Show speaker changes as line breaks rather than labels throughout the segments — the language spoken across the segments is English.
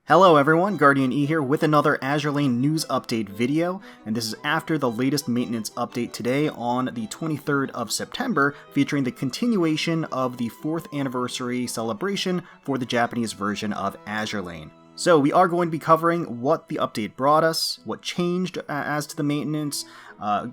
Hello everyone, GuardianE here with another Azur Lane news update video, and this is after the latest maintenance update today on the 23rd of September, featuring the continuation of the 4th anniversary celebration for the Japanese version of Azur Lane. So we are going to be covering what the update brought us, what changed as to the maintenance.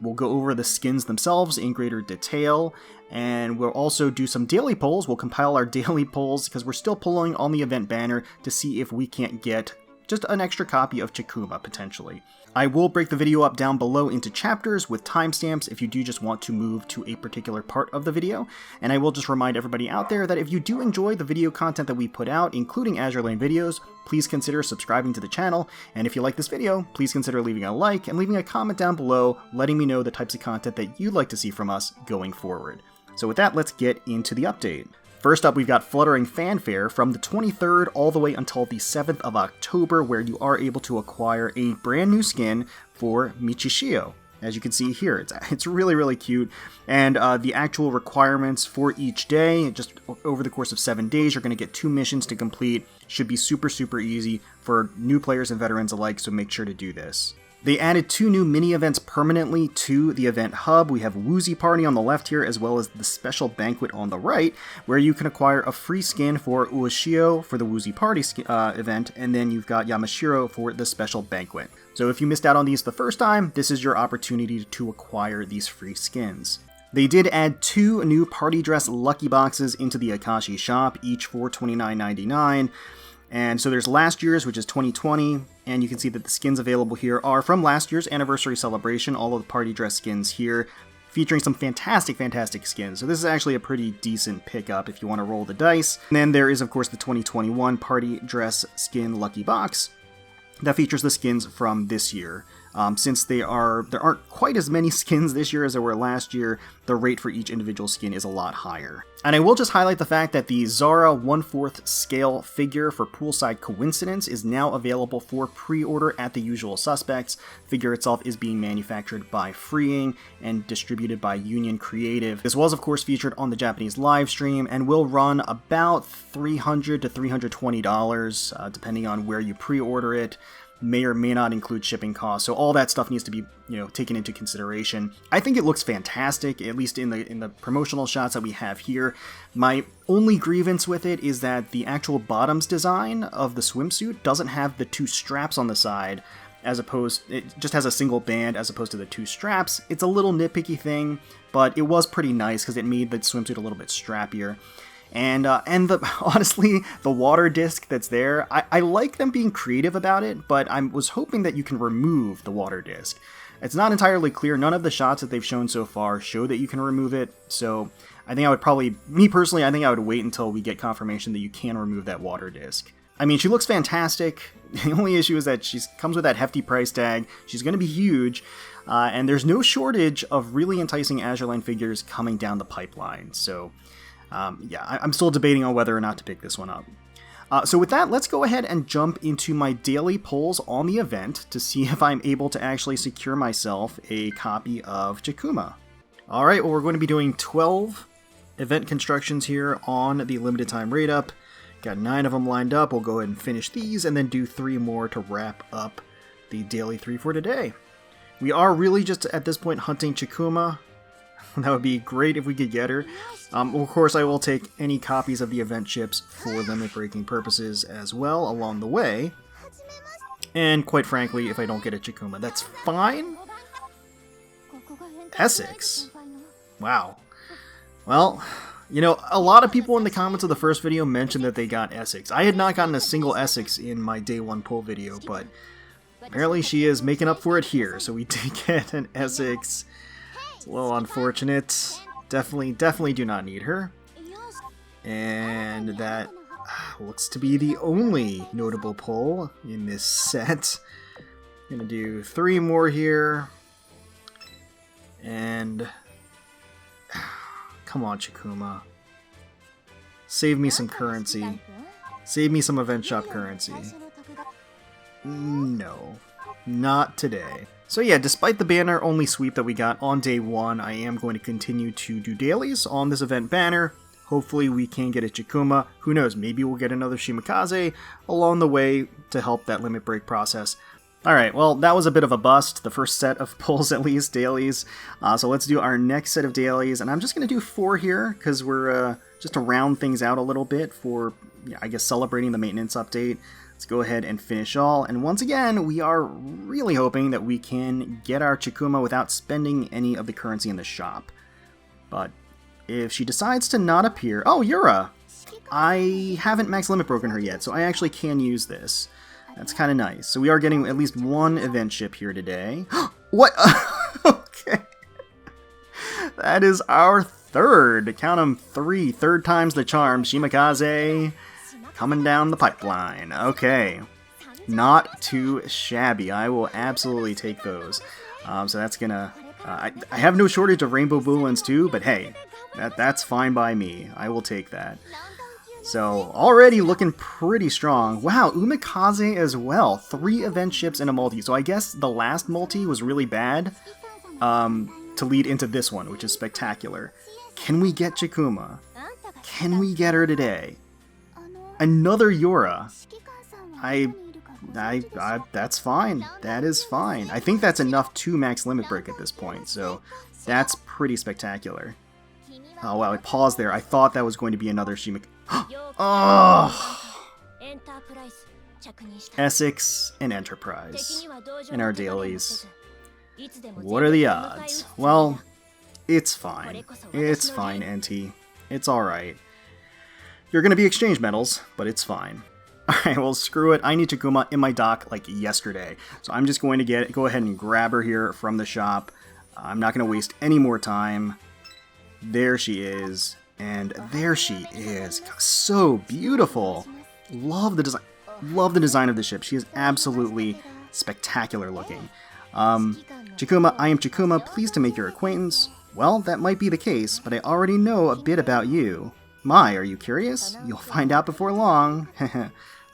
We'll go over the skins themselves in greater detail, and we'll also do some daily polls. We'll compile our daily polls because we're still pulling on the event banner to see if we can't get just an extra copy of Chikuma, potentially. I will break the video up down below into chapters with timestamps if you do just want to move to a particular part of the video, and I will just remind everybody out there that if you do enjoy the video content that we put out, including Azur Lane videos, please consider subscribing to the channel, and if you like this video, please consider leaving a like and leaving a comment down below letting me know the types of content that you'd like to see from us going forward. So with that, let's get into the update. First up, we've got Fluttering Fanfare from the 23rd all the way until the 7th of October, where you are able to acquire a brand new skin for Michishio. As you can see here, it's really, really cute, and the actual requirements for each day, just over the course of 7 days, you're going to get 2 missions to complete. Should be super, super easy for new players and veterans alike, so make sure to do this. They added 2 new mini-events permanently to the event hub. We have Woozy Party on the left here, as well as the Special Banquet on the right, where you can acquire a free skin for Uoshio for the Woozy Party event, and then you've got Yamashiro for the Special Banquet. So if you missed out on these the first time, this is your opportunity to acquire these free skins. They did add 2 new party dress lucky boxes into the Akashi shop, each for $29.99. And so there's last year's, which is 2020, and you can see that the skins available here are from last year's anniversary celebration, all of the party dress skins here, featuring some fantastic, fantastic skins. So this is actually a pretty decent pickup if you want to roll the dice. And then there is, of course, the 2021 party dress skin lucky box that features the skins from this year. Since there aren't quite as many skins this year as there were last year, the rate for each individual skin is a lot higher. And I will just highlight the fact that the Zara 1/4 scale figure for Poolside Coincidence is now available for pre-order at the usual suspects. Figure itself is being manufactured by Freeing and distributed by Union Creative. This was, of course, featured on the Japanese live stream and will run about $300 to $320, depending on where you pre-order it. May or may not include shipping costs, so all that stuff needs to be, taken into consideration. I think it looks fantastic, at least in the promotional shots that we have here. My only grievance with it is that the actual bottoms design of the swimsuit doesn't have the 2 straps on the side, it just has a single band as opposed to the 2 straps. It's a little nitpicky thing, but it was pretty nice because it made the swimsuit a little bit strappier. And honestly, the water disc that's there, I like them being creative about it, but I was hoping that you can remove the water disc. It's not entirely clear. None of the shots that they've shown so far show that you can remove it, so I think I would I think I would wait until we get confirmation that you can remove that water disc. I mean, she looks fantastic. The only issue is that she comes with that hefty price tag. She's going to be huge, and there's no shortage of really enticing Azur Lane figures coming down the pipeline, so I'm still debating on whether or not to pick this one up. So with that, let's go ahead and jump into my daily polls on the event to see if I'm able to actually secure myself a copy of Chikuma. Alright, well, we're going to be doing 12 event constructions here on the limited time raid up. Got 9 of them lined up. We'll go ahead and finish these and then do 3 more to wrap up the daily 3 for today. We are really just at this point hunting Chikuma. That would be great if we could get her. Of course, I will take any copies of the event chips for limit-breaking purposes as well along the way. And quite frankly, if I don't get a Chikuma, that's fine. Essex. Wow. Well, a lot of people in the comments of the first video mentioned that they got Essex. I had not gotten a single Essex in my day 1 pull video, but apparently she is making up for it here. So we did get an Essex. It's a little unfortunate. Definitely do not need her. And that looks to be the only notable pull in this set. Gonna do 3 more here. And come on, Chikuma. Save me some currency. Save me some event shop currency. No. Not today. So yeah, despite the banner only sweep that we got on day 1, I am going to continue to do dailies on this event banner. Hopefully we can get a Chikuma. Who knows, maybe we'll get another Shimakaze along the way to help that limit break process. Alright, well, that was a bit of a bust, the first set of pulls at least, dailies. So let's do our next set of dailies, and I'm just going to do 4 here, because we're just to round things out a little bit for, I guess, celebrating the maintenance update. Let's go ahead and finish all, and once again, we are really hoping that we can get our Chikuma without spending any of the currency in the shop. But if she decides to not appear... Oh, Yura! I haven't max limit broken her yet, so I actually can use this. That's kind of nice. So we are getting at least 1 event ship here today. What? Okay. That is our 3rd. Count them 3. 3rd time's the charm. Shimakaze coming down the pipeline. Okay. Not too shabby. I will absolutely take those. So that's gonna... I have no shortage of Rainbow Boolins too, but hey, that's fine by me. I will take that. So, already looking pretty strong. Wow, Umikaze as well. 3 event ships in a multi. So I guess the last multi was really bad to lead into this one, which is spectacular. Can we get Chikuma? Can we get her today? Another Yura. That's fine. That is fine. I think that's enough to max limit break at this point, so that's pretty spectacular. Oh wow, I paused there. I thought that was going to be another Shimakaze. Oh! Essex and Enterprise in our dailies. What are the odds? Well, it's fine. It's fine, NT. It's alright. You're gonna be exchange metals, but it's fine. Alright, well, screw it. I need Chikuma in my dock like yesterday. So I'm just going to go ahead and grab her here from the shop. I'm not going to waste any more time. There she is. And there she is. So beautiful. Love the design. Love the design of the ship. She is absolutely spectacular looking. Chikuma, I am Chikuma. Pleased to make your acquaintance. Well, that might be the case, but I already know a bit about you. My, are you curious? You'll find out before long.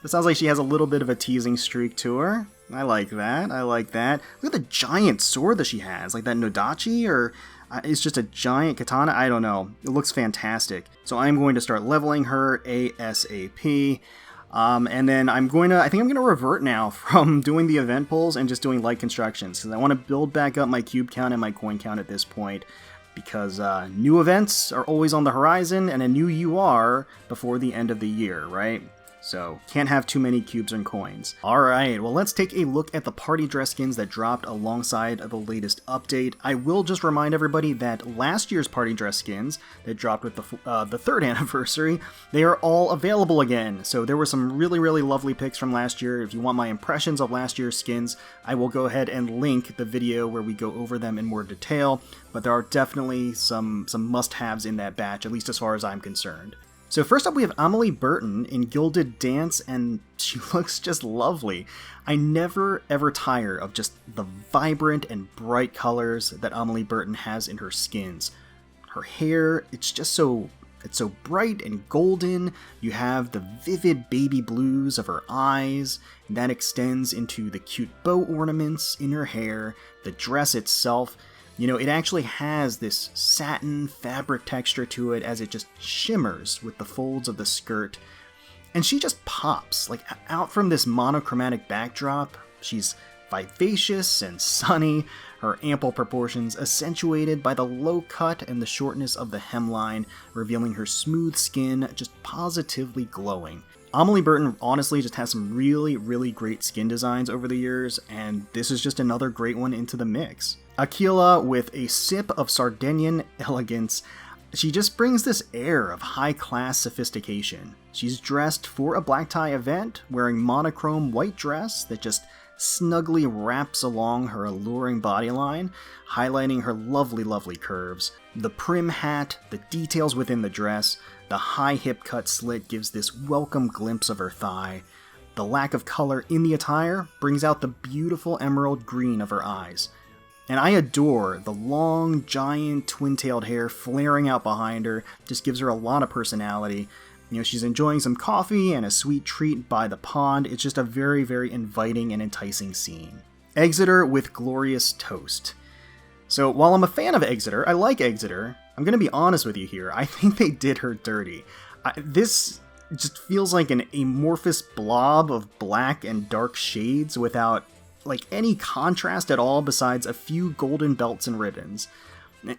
It sounds like she has a little bit of a teasing streak to her. I like that. I like that. Look at the giant sword that she has. Like that Nodachi, or it's just a giant katana? I don't know. It looks fantastic. So I'm going to start leveling her ASAP. And then I think I'm going to revert now from doing the event pulls and just doing light constructions, because I want to build back up my cube count and my coin count at this point, because new events are always on the horizon and a new UR before the end of the year, right? So, can't have too many cubes and coins. Alright, well let's take a look at the party dress skins that dropped alongside the latest update. I will just remind everybody that last year's party dress skins that dropped with the 3rd anniversary, they are all available again. So there were some really, really lovely picks from last year. If you want my impressions of last year's skins, I will go ahead and link the video where we go over them in more detail. But there are definitely some must-haves in that batch, at least as far as I'm concerned. So first up we have Amelie Burton in Gilded Dance, and she looks just lovely. I never ever tire of just the vibrant and bright colors that Amelie Burton has in her skins. Her hair, it's so bright and golden. You have the vivid baby blues of her eyes, and that extends into the cute bow ornaments in her hair, the dress itself. You know, it actually has this satin fabric texture to it as it just shimmers with the folds of the skirt. And she just pops, like, out from this monochromatic backdrop. She's vivacious and sunny, her ample proportions accentuated by the low cut and the shortness of the hemline, revealing her smooth skin just positively glowing. Amelie Burton honestly just has some really, really great skin designs over the years, and this is just another great one into the mix. Aquila, with a sip of Sardinian elegance, she just brings this air of high-class sophistication. She's dressed for a black tie event, wearing monochrome white dress that just snugly wraps along her alluring bodyline, highlighting her lovely, lovely curves. The prim hat, the details within the dress, the high hip cut slit gives this welcome glimpse of her thigh. The lack of color in the attire brings out the beautiful emerald green of her eyes. And I adore the long, giant, twin-tailed hair flaring out behind her. Just gives her a lot of personality. You know, she's enjoying some coffee and a sweet treat by the pond. It's just a very, very inviting and enticing scene. Exeter with Glorious Toast. So while I'm a fan of Exeter, I like Exeter, I'm gonna be honest with you here, I think they did her dirty. This just feels like an amorphous blob of black and dark shades without like any contrast at all besides a few golden belts and ribbons.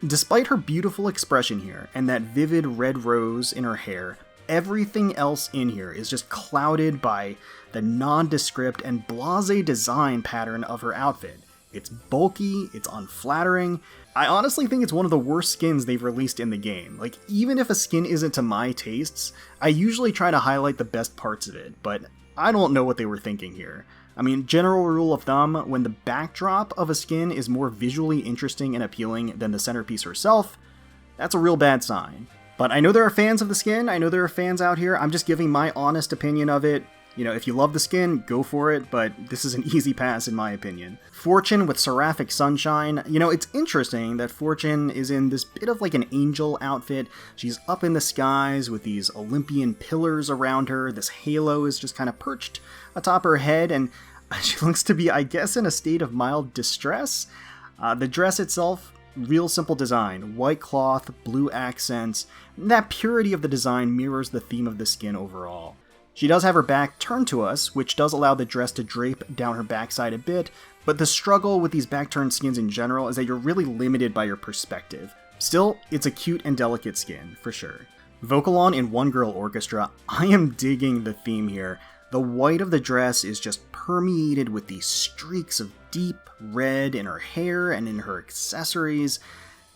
Despite her beautiful expression here and that vivid red rose in her hair, everything else in here is just clouded by the nondescript and blasé design pattern of her outfit. It's bulky, it's unflattering. I honestly think it's one of the worst skins they've released in the game. Like, even if a skin isn't to my tastes, I usually try to highlight the best parts of it, but I don't know what they were thinking here. I mean, general rule of thumb, when the backdrop of a skin is more visually interesting and appealing than the centerpiece herself, that's a real bad sign. But I know there are fans of the skin, I know there are fans out here, I'm just giving my honest opinion of it. You know, if you love the skin, go for it, but this is an easy pass in my opinion. Fortune with Seraphic Sunshine. You know, it's interesting that Fortune is in this bit of like an angel outfit. She's up in the skies with these Olympian pillars around her. This halo is just kind of perched atop her head, and she looks to be, I guess, in a state of mild distress. The dress itself, real simple design. White cloth, blue accents. That purity of the design mirrors the theme of the skin overall. She does have her back turned to us, which does allow the dress to drape down her backside a bit, but the struggle with these back-turned skins in general is that you're really limited by your perspective. Still, it's a cute and delicate skin, for sure. Vocalon in One Girl Orchestra, I am digging the theme here. The white of the dress is just permeated with these streaks of deep red in her hair and in her accessories.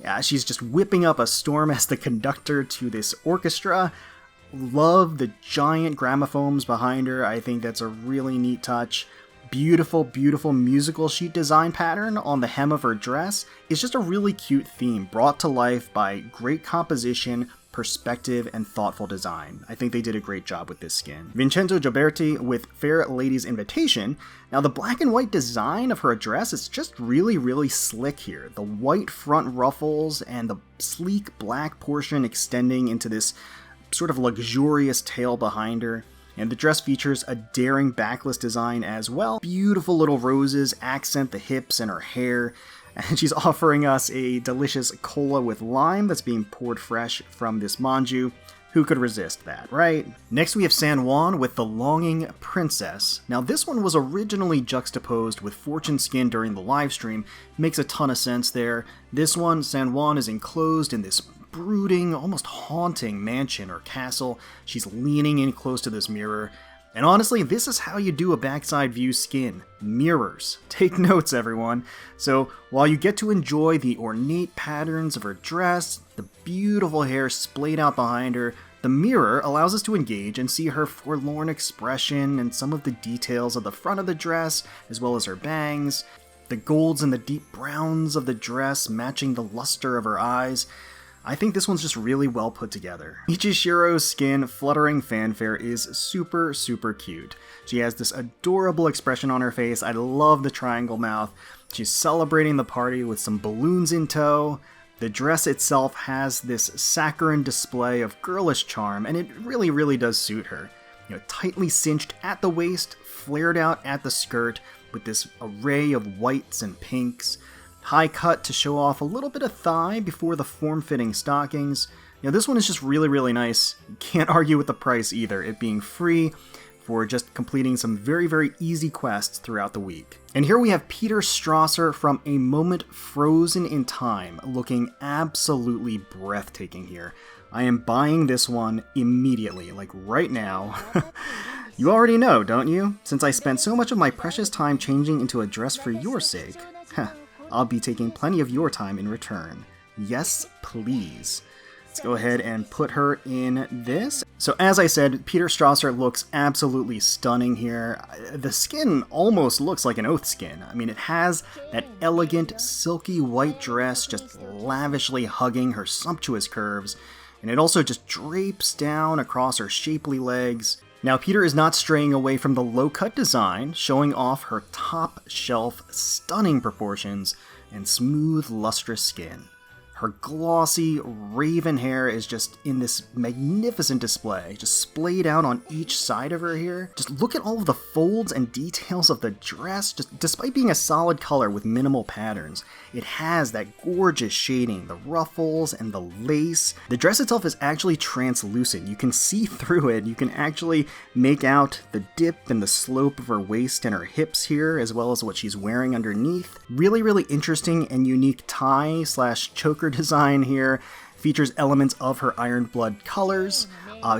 Yeah, she's just whipping up a storm as the conductor to this orchestra. Love the giant gramophones behind her. I think that's a really neat touch. Beautiful, beautiful musical sheet design pattern on the hem of her dress. It's just a really cute theme brought to life by great composition, perspective, and thoughtful design. I think they did a great job with this skin. Vincenzo Gioberti with Fair Lady's Invitation. Now the black and white design of her dress is just really, really slick here. The white front ruffles and the sleek black portion extending into this sort of luxurious tail behind her. And the dress features a daring backless design as well. Beautiful little roses accent the hips and her hair. And she's offering us a delicious cola with lime that's being poured fresh from this Manjuu. Who could resist that, right? Next we have San Juan with the Longing Princess. Now this one was originally juxtaposed with Fortune skin during the livestream. Makes a ton of sense there. This one, San Juan, is enclosed in this brooding, almost haunting mansion or castle. She's leaning in close to this mirror. And honestly, this is how you do a backside view skin. Mirrors. Take notes, everyone. So, while you get to enjoy the ornate patterns of her dress, the beautiful hair splayed out behind her, the mirror allows us to engage and see her forlorn expression and some of the details of the front of the dress, as well as her bangs, the golds and the deep browns of the dress matching the luster of her eyes. I think this one's just really well put together. Ichishiro's skin fluttering fanfare is super, super cute. She has this adorable expression on her face. I love the triangle mouth. She's celebrating the party with some balloons in tow. The dress itself has this saccharine display of girlish charm, and it really, really does suit her. You know, tightly cinched at the waist, flared out at the skirt, with this array of whites and pinks. High cut to show off a little bit of thigh before the form-fitting stockings. You know, this one is just really, really nice. You can't argue with the price either, it being free for just completing some very, very easy quests throughout the week. And here we have Peter Strasser from A Moment Frozen in Time, looking absolutely breathtaking here. I am buying this one immediately, like right now. You already know, don't you? Since I spent so much of my precious time changing into a dress for your sake. I'll be taking plenty of your time in return. Yes, please. Let's go ahead and put her in this. So as I said, Peter Strasser looks absolutely stunning here. The skin almost looks like an oath skin. I mean, it has that elegant, silky white dress just lavishly hugging her sumptuous curves, and it also just drapes down across her shapely legs. Now, Peter is not straying away from the low-cut design, showing off her top-shelf, stunning proportions and smooth, lustrous skin. Her glossy raven hair is just in this magnificent display, just splayed out on each side of her here. Just look at all of the folds and details of the dress. Just despite being a solid color with minimal patterns, it has that gorgeous shading, the ruffles and the lace. The dress itself is actually translucent. You can see through it. You can actually make out the dip and the slope of her waist and her hips here, as well as what she's wearing underneath. Really, really interesting and unique tie / choker design here. Features elements of her Iron Blood colors,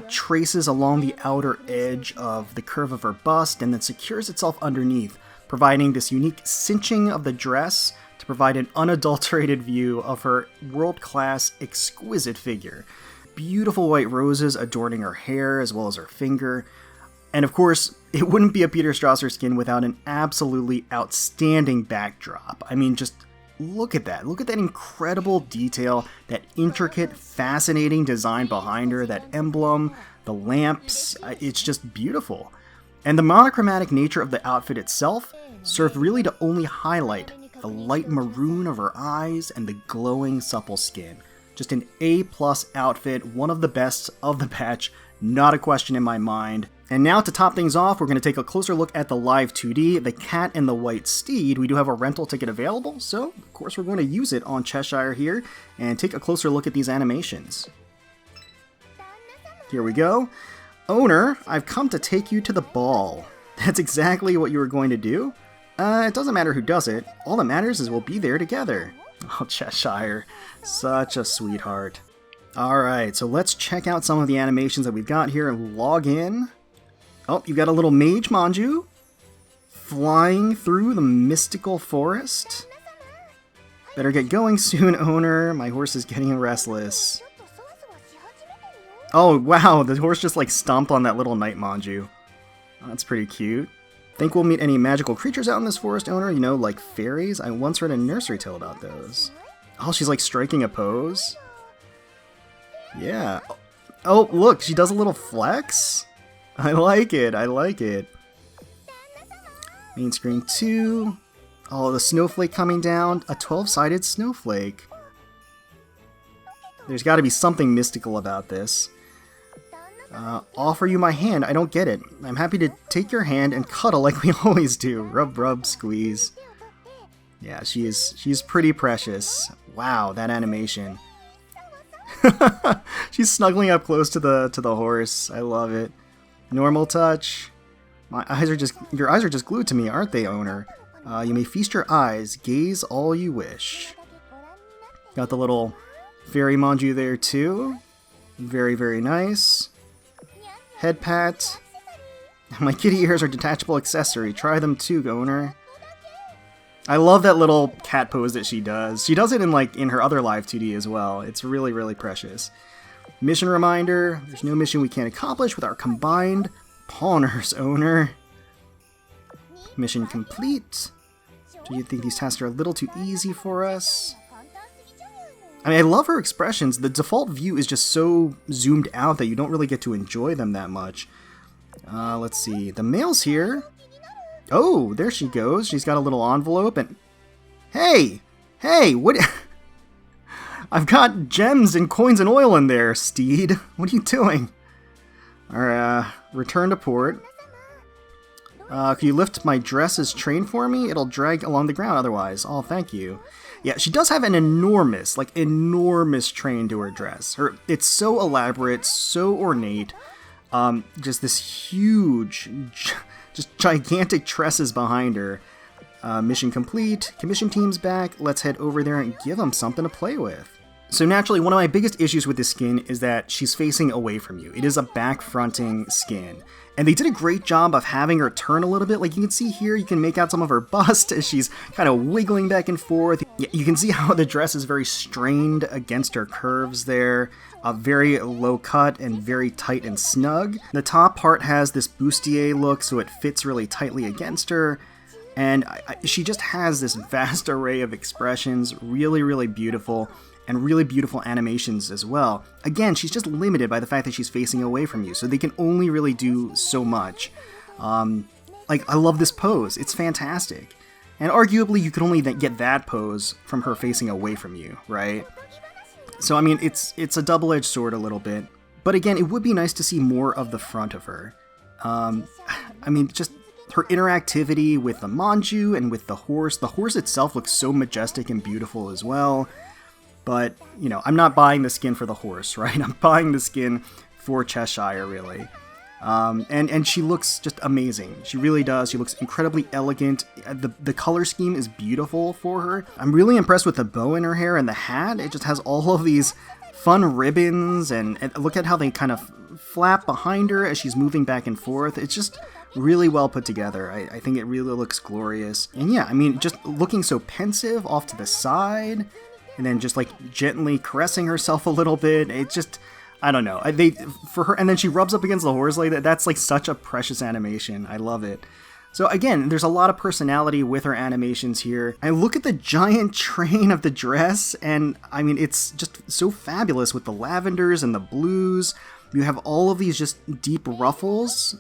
traces along the outer edge of the curve of her bust, and then secures itself underneath, providing this unique cinching of the dress to provide an unadulterated view of her world-class, exquisite figure. Beautiful white roses adorning her hair as well as her finger. And of course, it wouldn't be a Peter Strasser skin without an absolutely outstanding backdrop. I mean, just look at that. Look at that incredible detail, that intricate, fascinating design behind her, that emblem, the lamps. It's just beautiful. And the monochromatic nature of the outfit itself served really to only highlight the light maroon of her eyes and the glowing, supple skin. Just an A+ outfit, one of the best of the batch, not a question in my mind. And now to top things off, we're going to take a closer look at the live 2D, the cat and the white steed. We do have a rental ticket available, so of course we're going to use it on Cheshire here and take a closer look at these animations. Here we go. Owner, I've come to take you to the ball. That's exactly what you were going to do. It doesn't matter who does it. All that matters is we'll be there together. Oh, Cheshire. Such a sweetheart. Alright, so let's check out some of the animations that we've got here and log in. Oh, you got a little mage Manjuu flying through the mystical forest. Better get going soon, owner. My horse is getting restless. Oh, wow, the horse just like stomped on that little night Manjuu. That's pretty cute. Think we'll meet any magical creatures out in this forest, owner? You know, like fairies? I once read a nursery tale about those. Oh, she's like striking a pose. Yeah. Oh, look, she does a little flex. I like it, I like it. Main screen 2. Oh, the snowflake coming down. A 12-sided snowflake. There's got to be something mystical about this. Offer you my hand. I don't get it. I'm happy to take your hand and cuddle like we always do. Rub, rub, squeeze. Yeah, she's pretty precious. Wow, that animation. She's snuggling up close to the horse. I love it. Normal touch. Your eyes are just glued to me, aren't they, owner? You may feast your eyes, gaze all you wish. Got the little fairy Manjuu there too. Very, very nice. Head pat. My kitty ears are detachable accessory. Try them too, owner. I love that little cat pose that she does. She does it in her other live 2D as well. It's really, really precious. Mission reminder. There's no mission we can't accomplish with our combined pawners, owner. Mission complete. Do you think these tasks are a little too easy for us? I mean, I love her expressions. The default view is just so zoomed out that you don't really get to enjoy them that much. Let's see. The mail's here. Oh, there she goes. She's got a little envelope and... Hey! Hey, what... I've got gems and coins and oil in there, steed. What are you doing? Alright, return to port. Can you lift my dress's train for me? It'll drag along the ground otherwise. Oh, thank you. Yeah, she does have an enormous train to her dress. It's so elaborate, so ornate. Just this huge, just gigantic tresses behind her. Mission complete. Commission team's back. Let's head over there and give them something to play with. So naturally, one of my biggest issues with this skin is that she's facing away from you. It is a back-fronting skin. And they did a great job of having her turn a little bit. Like you can see here, you can make out some of her bust as she's kind of wiggling back and forth. You can see how the dress is very strained against her curves there. Very low cut and very tight and snug. The top part has this bustier look, so it fits really tightly against her. And she just has this vast array of expressions, really, really beautiful. And really beautiful animations as well. Again, she's just limited by the fact that she's facing away from you, so they can only really do so much. Like, I love this pose. It's fantastic. And arguably, you could only get that pose from her facing away from you, right? So I mean, it's a double-edged sword a little bit. But again, it would be nice to see more of the front of her. I mean, just her interactivity with the Manjuu and with the horse. The horse itself looks so majestic and beautiful as well. But, you know, I'm not buying the skin for the horse, right? I'm buying the skin for Cheshire, really. And she looks just amazing. She really does. She looks incredibly elegant. The color scheme is beautiful for her. I'm really impressed with the bow in her hair and the hat. It just has all of these fun ribbons, and look at how they kind of flap behind her as she's moving back and forth. It's just really well put together. I think it really looks glorious. And yeah, I mean, just looking so pensive off to the side, and then just like gently caressing herself a little bit. It's just, I don't know. For her, and then she rubs up against the horse like that. That's like such a precious animation. I love it. So again, there's a lot of personality with her animations here. I look at the giant train of the dress, and I mean, it's just so fabulous with the lavenders and the blues. You have all of these just deep ruffles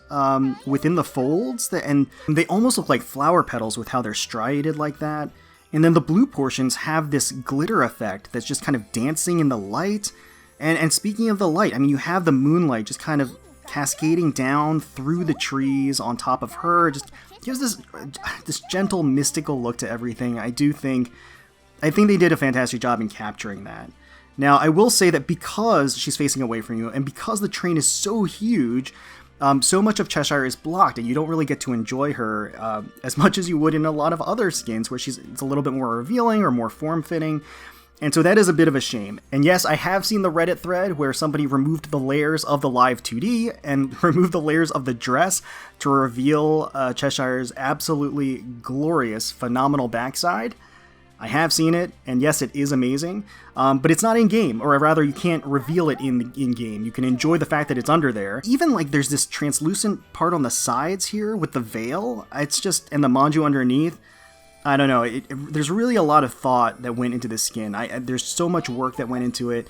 within the folds, and they almost look like flower petals with how they're striated like that. And then the blue portions have this glitter effect that's just kind of dancing in the light. And speaking of the light, I mean, you have the moonlight just kind of cascading down through the trees on top of her. Just gives this gentle, mystical look to everything. I think they did a fantastic job in capturing that. Now, I will say that because she's facing away from you, and because the train is so huge, so much of Cheshire is blocked, and you don't really get to enjoy her as much as you would in a lot of other skins, where it's a little bit more revealing or more form-fitting. And so that is a bit of a shame. And yes, I have seen the Reddit thread where somebody removed the layers of the live 2D and removed the layers of the dress to reveal Cheshire's absolutely glorious, phenomenal backside. I have seen it, and yes, it is amazing, but it's not in-game, or rather, you can't reveal it in-game. You can enjoy the fact that it's under there. Even, like, there's this translucent part on the sides here with the veil. It's just, and the Manjuu underneath. I don't know, there's really a lot of thought that went into this skin. There's so much work that went into it.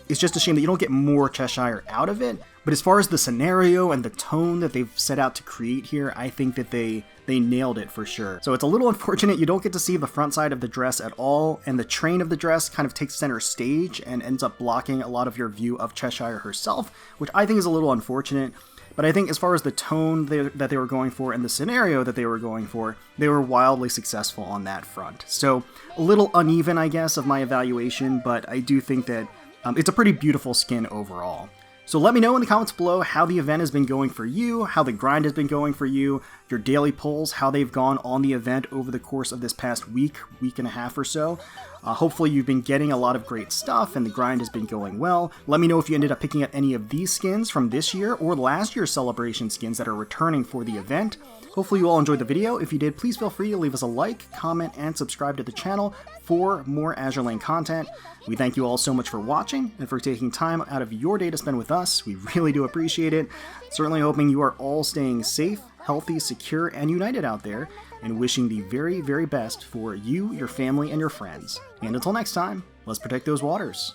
It's just a shame that you don't get more Cheshire out of it, but as far as the scenario and the tone that they've set out to create here, I think that they nailed it for sure. So it's a little unfortunate you don't get to see the front side of the dress at all, and the train of the dress kind of takes center stage and ends up blocking a lot of your view of Cheshire herself, which I think is a little unfortunate. But I think as far as the tone that they were going for and the scenario that they were going for, they were wildly successful on that front. So a little uneven, I guess, of my evaluation, but I do think that it's a pretty beautiful skin overall. So let me know in the comments below how the event has been going for you, how the grind has been going for you, your daily pulls, how they've gone on the event over the course of this past week and a half or so. Hopefully you've been getting a lot of great stuff and the grind has been going well. Let me know if you ended up picking up any of these skins from this year or last year's celebration skins that are returning for the event. Hopefully you all enjoyed the video. If you did, please feel free to leave us a like, comment, and subscribe to the channel for more Azur Lane content. We thank you all so much for watching and for taking time out of your day to spend with us. We really do appreciate it. Certainly hoping you are all staying safe, healthy, secure, and united out there, and wishing the very, very best for you, your family, and your friends. And until next time, let's protect those waters.